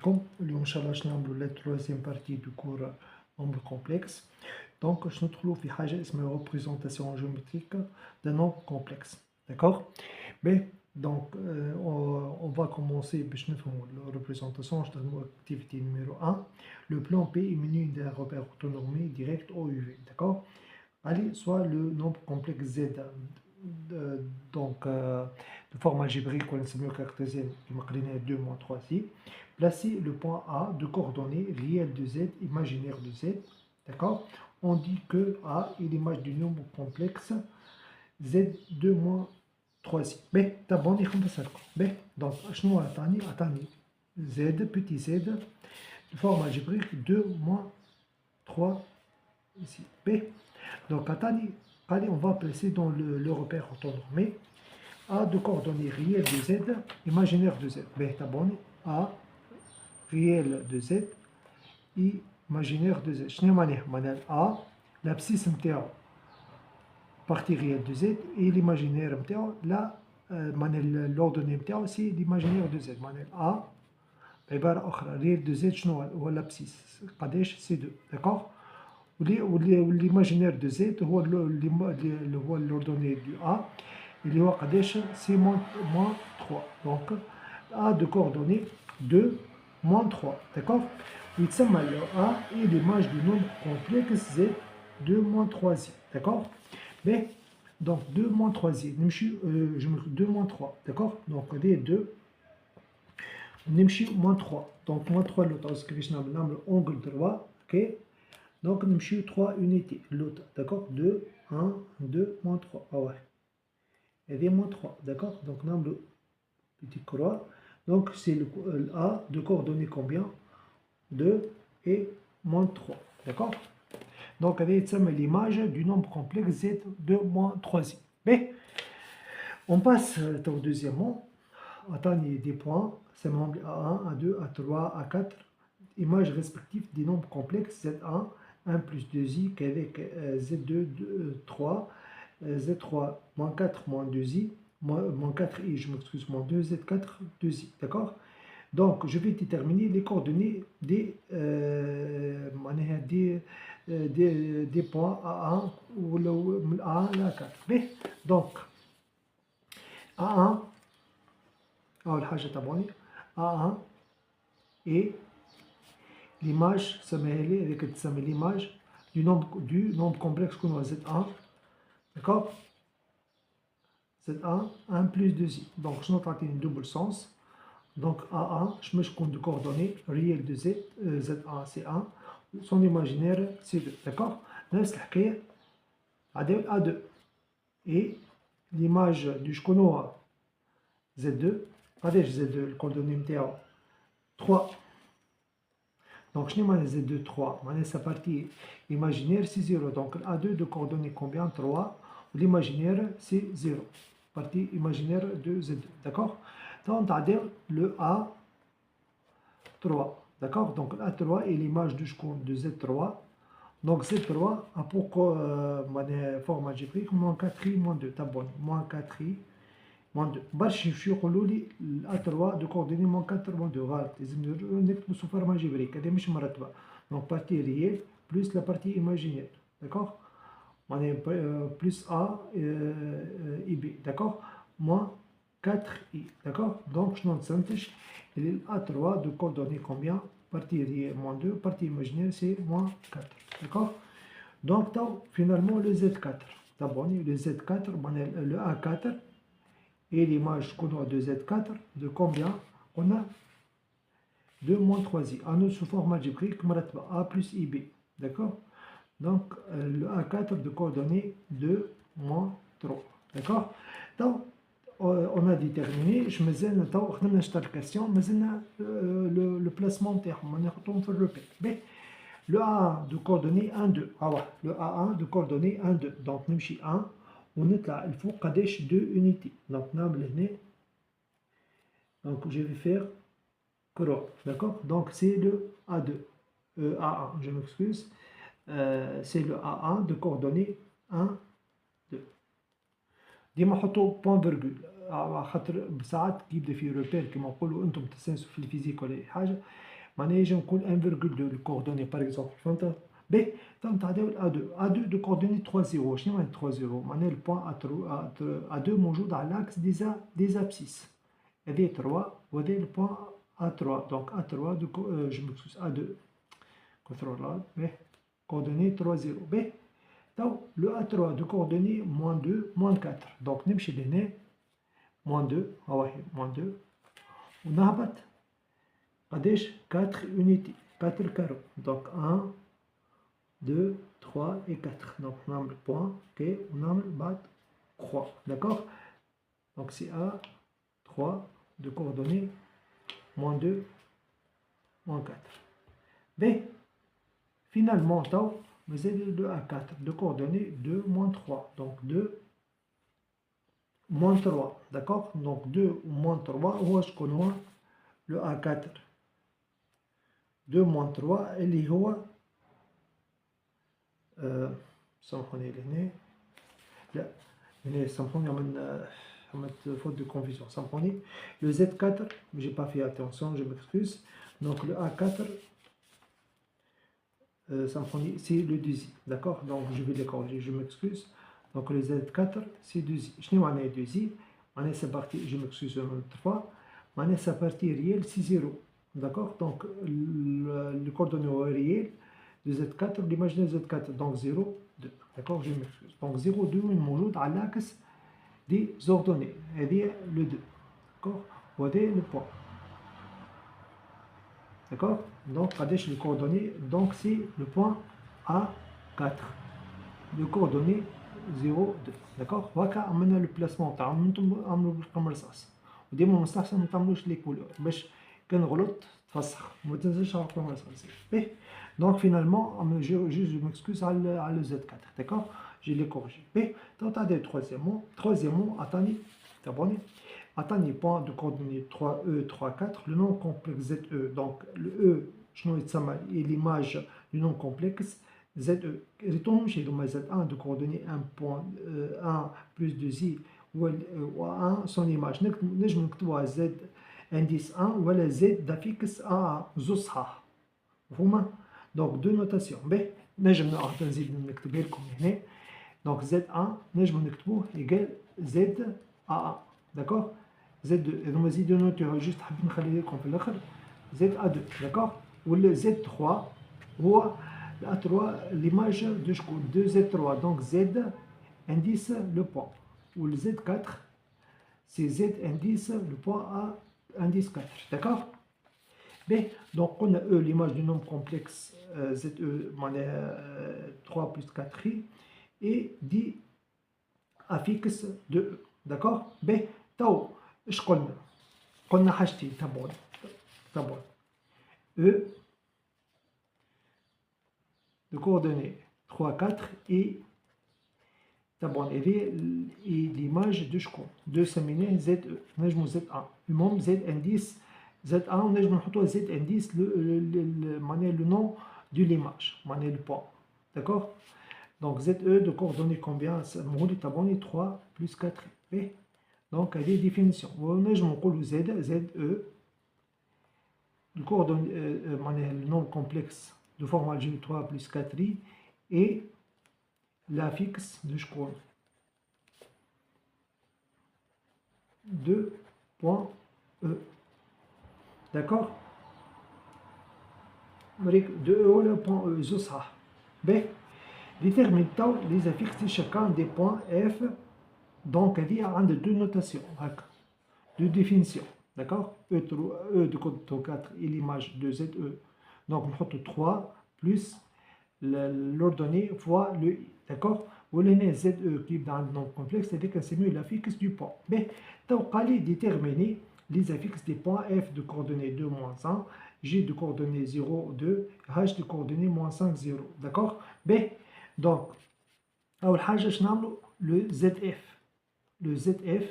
بكم. اليوم ان شاء الله باش نعملوا لا تروازيام بارتي دو كور نومبر كومبلكس. دونك باش ندخلوا في حاجه اسمها ريبريزونطاسيون جيومتريك دان نومبر كومبلكس. داكوغ بي دونك on va commencer باش نفهموا la représentation. نستخدموا activité numéro 1. Le plan P est muni d'un repère orthonormé direct au UV. D'accord. Allez, soit le nombre complexe Z, donc de forme algébrique, on s'est mieux caractérisé, 2 moins 3 ici. Placez le point A de coordonnées réelles de Z, imaginaire de Z. D'accord. On dit que A est l'image du nombre complexe Z 2 moins 3 ici. B, d'abord, on va faire ça. B, donc, attendez, Z, petit Z, de forme algébrique, 2 moins 3 ici. B. Donc, allez, on va placer dans le repère orthonormé A de coordonnées réelles de Z, imaginaire de Z. B, d'abord, A réel de Z, imaginaire de Z. Je n'ai A, l'abscisse نتاعو partie réelle de Z et l'imaginaire نتاعو la l'ordonnée نتاعو c'est l'imaginaire de Z. A عبارة أخرى réel de Z شنو هو l'abscisse قداش سي 2. d'accord. والليماجينير دو زد هو اللي هو l'ordonnée du A اللي هو قداش سي moins 3. donc A de coordonnées 2 moins 3. d'accord. ويتسمى le A est l'image du nombre complexe Z 2 moins 3 Z. d'accord. mais donc 2 moins 3 Z نمشي 2 moins 3. d'accord. donc هذه 2 نمشي moins 3. donc moins 3 l'autre كيفاش نعمل angle droit. ok. donc nous avons 3 unités, l'autre, d'accord. 2, 1, 2, moins 3. Ah ouais. Et bien moins 3, d'accord. donc nous avons le petit croix. donc c'est le A de coordonnées combien 2 et moins 3, d'accord. donc c'est l'image du nombre complexe Z 2 moins 3i. Mais on passe au deuxièmement. Attendez des points, c'est membre A1, A2, A3, A4, images respectives des nombres complexes Z1, 1 plus 2i qu'avec Z2, 3, Z3, moins 4, moins 2i, moins 4i, je m'excuse, moins 2, Z4, 2i, d'accord. donc je vais déterminer les coordonnées des points A1 ou A1 et A4. Mais donc A1 أول حاجة تابعوني A1 et l'image تسمى l'image du nombre complexe qu'on a Z1, d'accord. Z1 1 plus 2i. donc je note une double sens. donc A1 je mets compte de coordonnées réelles de Z, Z1 c'est 1, son imaginaire c'est 2, d'accord. نفس الحكاية A2 et l'image du شكون Z2 قداش Z2 الكوردوني نتاعو 3. donc شنو معنى Z2 3 معناها sa partie imaginaire c'est 0. donc A2 de coordonnées combien 3 ou l'imaginaire c'est 0. partie imaginaire de Z2, d'accord. donc le A3, d'accord. donc A3 est l'image de Z3. donc Z3 a pour forme algébrique moins 4i moins 2. تبعوني moins 4i moins 2. باش يمشيو يقولوا لي A3 de coordonnées moins 4 moins 2 غلط. لازم نكتبوا sous forme algébrique. هذه مش مرتبة. donc partie réelle plus la partie imaginaire, d'accord. plus A et B, d'accord. moins 4i, d'accord. donc شنو نستنتج A3 de coordonnées combien partie réelle moins 2, partie imaginaire c'est moins 4, d'accord. donc finalement le Z4 تابعوني le Z4 le A4 et l'image qu'on a de Z4 de combien on a 2 moins 3i. À nous sous forme algébrique, A plus IB. D'accord. donc le A4 de coordonnées 2 moins 3. D'accord. donc on a déterminé. Je me disais, on a cette question, mais le placement terme, on a fait le repère. le A1 de coordonnées 1, 2. Ah ouais, le A1 de coordonnées 1, 2. donc نمشي 1 ونطلع الفوق قداش 2 unités. donc نعمل هنا. donc je vais faire croix, d'accord. donc c'est le A2, A1, je m'excuse. c'est le A1 de coordonnées 1, 2. ديما نحطو point virgule خاطر ساعات كي يبدا في روبير كيما نقولوا انتم تسنسوا في الفيزيك ولا اي حاجه معناها ينجم يكون 1,2 الكوردوني باغ اكزومبل فهمت باهي نتعداو ا2 دو كوردوني 3 0 شنو معناتها 3 0 معناها البوان ا2 موجود على لاكس دي ابسيس هذه 3 وهذه البوان ا3 دونك ا3 دو جو مكسوس ا2 كنترول باهي coordonnées 3 0 باهي تو لو ا3 دو كوردوني -2 -4 دونك نمشي لهنا -2 ها هي -2 ونهبط قداش 4 unité 4 كارو دونك 1 2 3 et 4 donc نعمل بوان اوكي ونعمل بعد croix d'accord donc c'est A3 de coordonnées -2 -4 باهي finalement تاو مازال le A4 de coordonnées 2 -3 donc 2 -3 d'accord donc 2 -3 هو شكون هو le A4 2 -3 اللي هو سامحوني لهنا لا هنا سامحوني عملت faute de confusion سامحوني le Z4 j'ai pas fait attention je m'excuse donc le A4 symphonie c'est le deuxième d'accord donc je vais les corriger je m'excuse donc le Z4 c'est deuxième je n'ai pas deuxième معناها c'est parti je m'excuse une autre fois معناها sa partie réelle c'est 0 d'accord donc le coordonnée réel de Z4 l'imaginaire Z4 donc 0 2 d'accord je m'excuse donc 0 2 موجود على العكس دي زوردوني هذه le 2 d'accord وهذا le point d'accord donc قداش les coordonnées donc c'est le point A4 le coordonnées 0 2 d'accord وهكا عملنا لو بلاسمون تاعهم انتم عملوا بالقلم رصاص وديما مستحسن ما تعملوش لي كولور باش كان غلط تفسخ ما تنساش على القلم رصاص باهي donc finalement je m'excuse على le Z4 d'accord je l'ai corrigé باهي تعدي troisièmement attendez t'abonner attendez point de coordonnées 3E 3 4 le nom complexe ZE donc le E شنو يتسمى l'image du nom complexe ZE ريتون مشي هما Z1 de coordonnées 1 plus 2i و 1 son image نجم نكتبوها Z indice 1 ولا Z d'affixe A زوج صحاح مفهومة donc deux notations باهي نجم نزيد نكتبها لكم هنا donc Z1 نجم نكتبوه égal Z A1 d'accord Z2 هذوما زيدو نوتيو جوست حبيت نخلي لكم في الاخر ZA2 d'accord ولا Z3 هو A3 l'image de شكون de Z3 donc Z indice le point ou le Z4 c'est Z indice le point A indice 4 d'accord bien donc on a E l'image du nombre complexe ZE 3 plus 4i et dit affixe de E d'accord bien تو ايش قلنا حاجتين تبعون E de coordonnées 3 4 et تبعون هذه l'image de شكون de سميناه ZE نجمو Z1 المهم Z indice Z1 نجمو نحطوها Z indice معناها le nom de l'image معناها le point d'accord donc ZE de coordonnées combien مهولي تبعوني 3 plus 4 b donc هذه définition ونجم نقولوا ZE le coordonnée معناها le nombre complexe de forme algébrique 3 plus 4i et l'affixe de شكون de point E d'accord de E ولا point E زوج صح باهي détermine les affixes de chacun des points F donc هذه عندها deux notations هكا deux définitions d'accord E de code 4 et l'image de ZE donc نحط 3 plus l'ordonnée fois le i d'accord ولهنا ZE qui يبدا عند nombre complexe هذاك نسميوه l'affixe du point باهي تو قال لي déterminer les affixes des points F de coordonnées 2 moins 1 G de coordonnées 0 2 H de coordonnées moins 5 0 d'accord باهي donc أول حاجة باش نعملو le ZF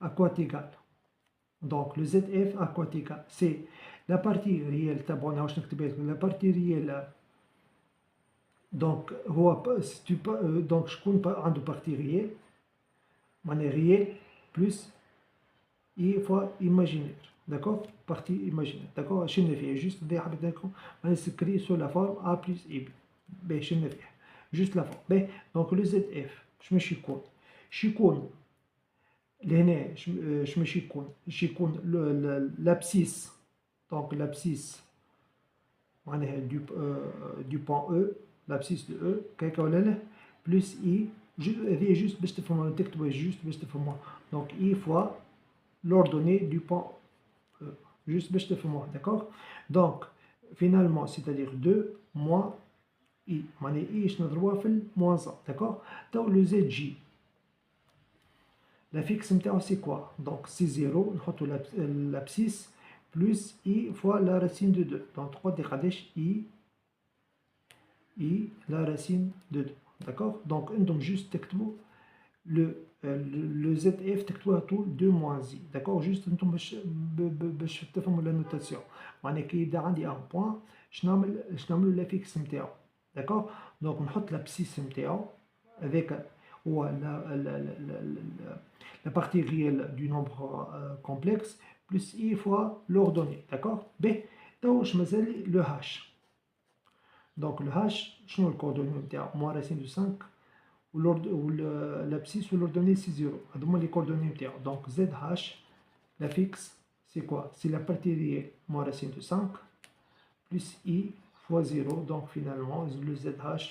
à quoi est égal donc le ZF à quoi est égal c'est la partie réelle تبعنا واش نكتبها لكم la partie réelle donc هو donc شكون عنده partie réelle معناها réelle plus I fois imaginaire. D'accord? Partie imaginaire. D'accord? شنو فيها juste دي حبيت لكم نسكري sur la forme A plus IB. باهي شنو فيها؟ juste la forme. باهي donc le ZF شماش يكون؟ يكون لهنا شماش يكون؟ يكون l'abscisse donc l'abscisse معناها du point E l'abscisse de E كيكا ولا لا plus I هذه juste باش تفهموها تكتبوها juste باش تفهموها donc I fois l'ordonnée du point E juste باش تفهموها d'accord donc finalement c'est-à-dire 2 moins I معناها I باش نضربوها في moins 1 d'accord تو le ZJ la fixe نتاعو c'est quoi donc c'est 0 نحطو l'abscisse plus I fois la racine de 2 donc تقعد قداش I la racine de 2 d'accord donc انتم juste تكتبوا le ZF تكتبوها طول 2 moins I d'accord juste انتم باش تفهموا la notation معناها كي يبدا عندي ان بوان نعملو لا فيكس نتاعو d'accord donc نحط l'abscisse نتاعو هذاك هو la partie réelle du nombre complexe plus I fois l'ordonnée d'accord باهي تو واش مازال le H donc le H شنو الكوردوني نتاعو moins racine de 5 l'abscisse ou l'ordonnée c'est 0 هذوما les coordonnées نتاعو donc ZH la fixe c'est quoi c'est la partie réelle moins racine de 5 plus I fois 0 donc finalement le ZH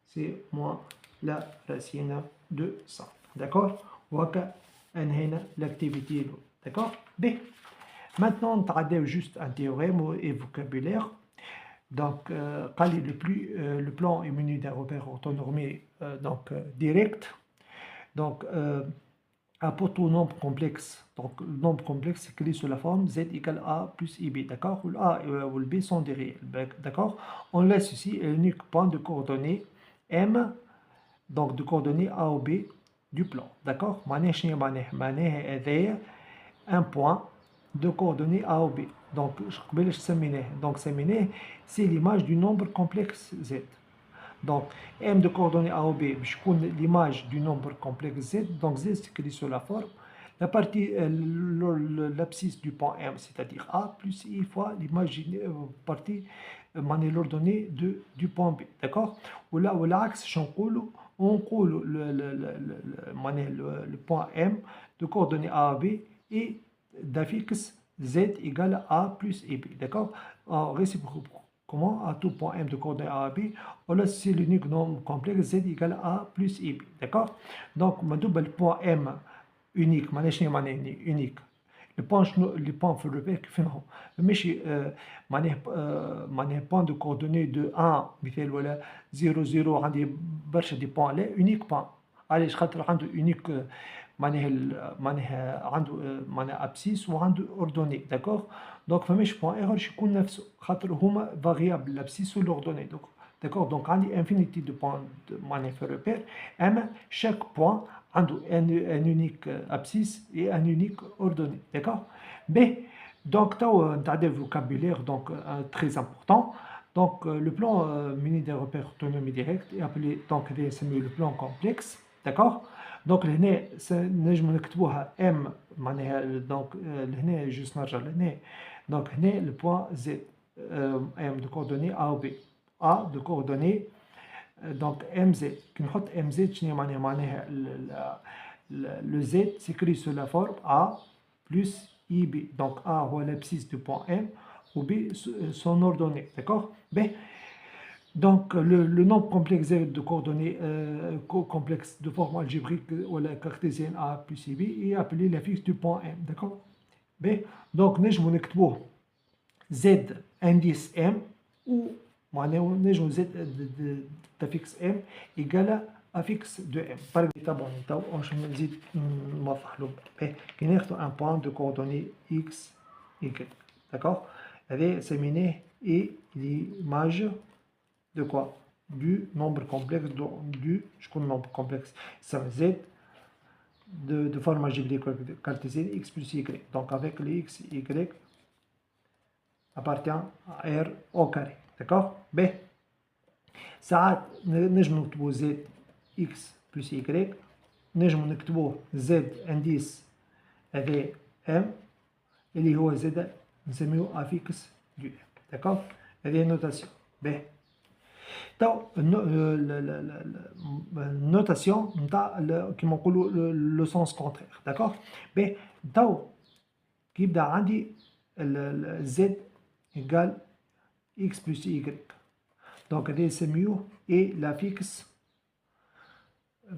c'est moins la racine de 5 d'accord وهكا انهينا l'activité d'accord B maintenant نتعداو juste un théorème et vocabulaire donc le plan est muni d'un repère orthonormé donc direct donc un poteau nombre complexe donc le nombre complexe c'est écrit sur la forme Z égale A plus IB d'accord où le A ou le B sont des réels d'accord on laisse ici l'unique point de coordonnées M donc de coordonnées A ou B du plan d'accord معناها شنو معناها هذايا un point de coordonnées A ou B donc قبيلاش سميناه donc سميناه c'est l'image du nombre complexe Z donc M de coordonnées A ou B باش يكون l'image du nombre complexe Z donc Z c'est écrit sur la forme la partie l'abscisse du point M c'est-à-dire A plus I fois l'image partie معناها l'ordonnée du point B d'accord ولا والعكس شنو نقولوا on coule le point M de coordonnées A à B et d'affixe Z égale A plus IB, d'accord réciproquement à tout point M de coordonnées A à B, on laisse c'est l'unique nombre complexe Z égale A plus IB, d'accord donc le point M unique, unique les points في الرباك كيفينهم ماشي معناها point de coordonnées de 1 مثال ولا 0 0 عندي برشا دي بوان لا unique point علاش خاطر عنده unique معناها عنده معناها abscisse وعنده ordonnée d'accord donc فماش بوان اخر يكون نفسه خاطر هما variable l'abscisse و l'ordonnée d'accord donc عندي infinité de points معناها في الرباك اما chaque point un unique abscisse et un unique ordonnée, d'accord mais donc le vocabulaire donc très important donc le plan muni des repères autonomie directe est appelé donc le plan complexe d'accord donc هنا نجم نكتبوها M معناها donc هنا juste نرجع لهنا donc هنا le point Z M de coordonnées A ou B A de coordonnées donc MZ كي نحط MZ شنو معناها le Z s'écrit sur la forme A plus IB donc A هو l'abscisse du point M ou B son ordonnée d'accord ben donc le nombre complexe de coordonnées complexe de forme algébrique ou la cartésienne A plus IB est appelé la fixe du point M d'accord ben donc نجمو نكتبوه Z indice M ou معناها نجمو Z d'affixe M égale affixe de M. Par exemple, je vais نزيد نوضح له كي ناخدو ان بوان دو كوردوني X Y d'accord هذا سميناه et l'image de quoi du nombre complexe du شكون nombre complexe يسمى Z de forme algébrique cartésienne X plus Y donc avec le X Y appartient à R au carré d'accord ب ساعات نجم نكتبو Z X plus Y نجم نكتبوه زد انديس هذا ام اللي هو زد نسميوه افيكس دو ام. داكوغ، هذه نوتاسيون. باهي، تو النوتاسيون نتاع كيما نقولوا لو سونس كونترير. داكوغ، باهي، تو كي يبدا عندي زد ايكال اكس بلس y، دونك هذا نسميوه اي لافيكس.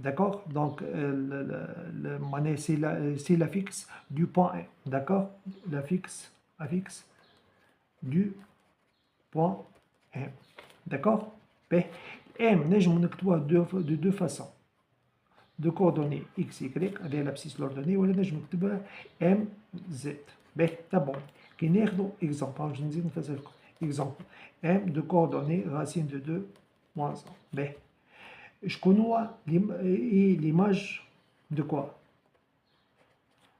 D'accord, donc c'est la fixe du point M. D'accord, la fixe du point M. D'accord, B. M, نجم نكتبوها de deux façons. De coordonnées x, y, هذه l'abscisse l'ordonnée، ولا نجم نكتبها M, Z. B, d'abord, كي ناخدو exemple، باش نزيد نفسر لكم. Exemple, M de coordonnées racine de 2 moins 1. B. شكون هو ليماج دو كوا؟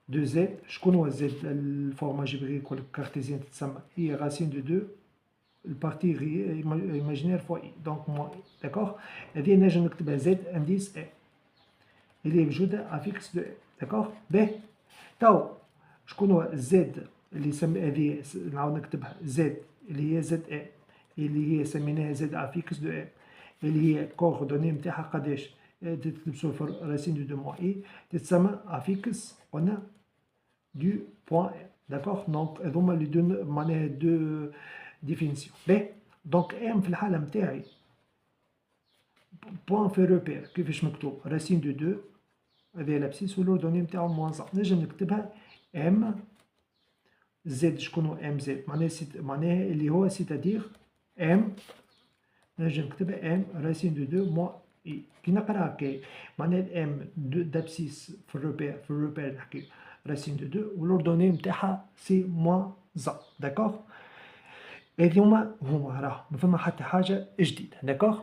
دو زد. شكون هو زد؟ الفورما جبريك ولا كارتيزيان تتسمى هي راسين دو 2 البارتي ايماجينير فوا اي، دونك موان اي. داكوغ، هذه نجم نكتبها زد انديس اي اللي موجوده افيكس دو اي. داكوغ، باهي، تو شكون هو زد اللي سمي هذه نعاود نكتبها زد اللي هي زد اي اللي هي سميناها زد افيكس دو اي اللي هي كوردوني نتاعها قداش؟ تلبسو في راسين دو 2 موان اي تتسمى افيكس قلنا دو بوان اي. داكوغ، دونك هذوما لي دو معناها دو ديفينيسيون. باهي، دونك ام في الحالة نتاعي بوان في روبير كيفاش مكتوب؟ راسين دو 2 هذه لابسيس والأردني نتاعو موان 1. نجم نكتبها ام زد. شكون هو ام زد؟ معناها اللي هو سيتادير ام نجم نكتبها ام راسين دو 2 موان اي. كي نقرا هكا معناها الام دابسيس في الروبير نحكي راسين دو 2 والأردني نتاعها سي موان زا. داكوغ، هذوما هما راه ما فما حتى حاجة جديدة. داكوغ.